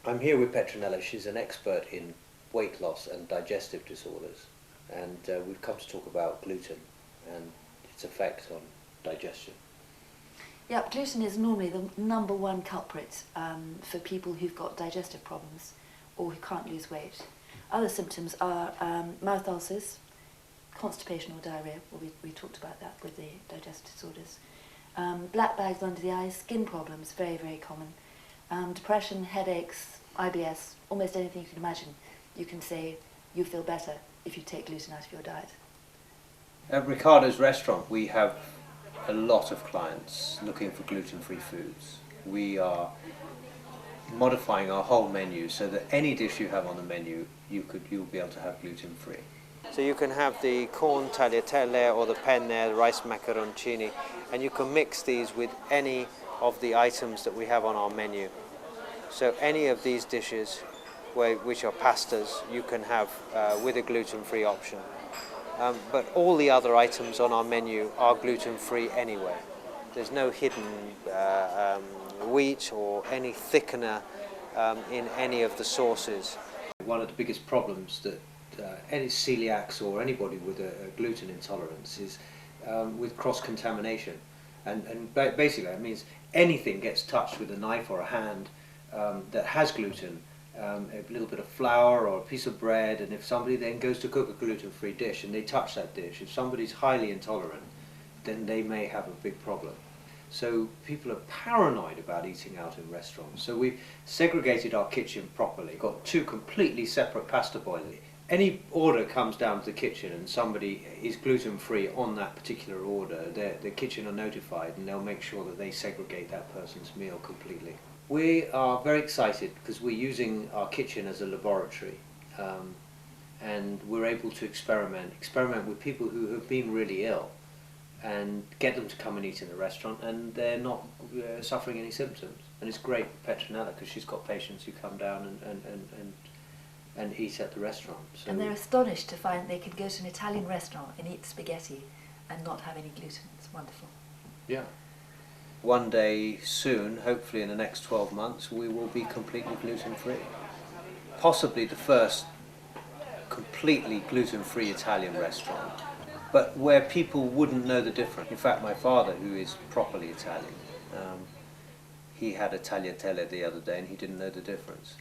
I'm here with Petronella. She's an expert in weight loss and digestive disorders, and we've come to talk about gluten and its effect on digestion. Yeah, gluten is normally the number one culprit for people who've got digestive problems or who can't lose weight. Other symptoms are mouth ulcers, constipation or diarrhea. Well, we talked about that with the digestive disorders. Black bags under the eyes, skin problems, very, very common. Depression, headaches, IBS, almost anything you can imagine. You can say you feel better if you take gluten out of your diet. At Riccardo's restaurant, we have a lot of clients looking for gluten-free foods. We are modifying our whole menu so that any dish you have on the menu, you'll be able to have gluten-free. So you can have the corn tagliatelle or the penne, the rice macaroncini, and you can mix these with any of the items that we have on our menu. So any of these dishes, which are pastas, you can have with a gluten-free option. But all the other items on our menu are gluten-free anyway. There's no hidden wheat or any thickener in any of the sauces. One of the biggest problems that any celiacs or anybody with a gluten intolerance is with cross-contamination. And basically that means anything gets touched with a knife or a hand that has gluten, a little bit of flour or a piece of bread, and if somebody then goes to cook a gluten-free dish and they touch that dish, if somebody's highly intolerant, then they may have a big problem. So people are paranoid about eating out in restaurants. So we've segregated our kitchen properly, got two completely separate pasta boilers. Any order comes down to the kitchen and somebody is gluten-free on that particular order, the kitchen are notified and they'll make sure that they segregate that person's meal completely. We are very excited because we're using our kitchen as a laboratory, and we're able to experiment with people who have been really ill and get them to come and eat in the restaurant, and they're not suffering any symptoms. And it's great for Petronella because she's got patients who come down and eat at the restaurant. So And they're astonished to find they can go to an Italian restaurant and eat spaghetti and not have any gluten. It's wonderful. yeah. One day soon, hopefully in the next 12 months, we will be completely gluten-free. Possibly the first completely gluten-free Italian restaurant, but where people wouldn't know the difference. In fact, my father, who is properly Italian, he had a tagliatelle the other day and he didn't know the difference.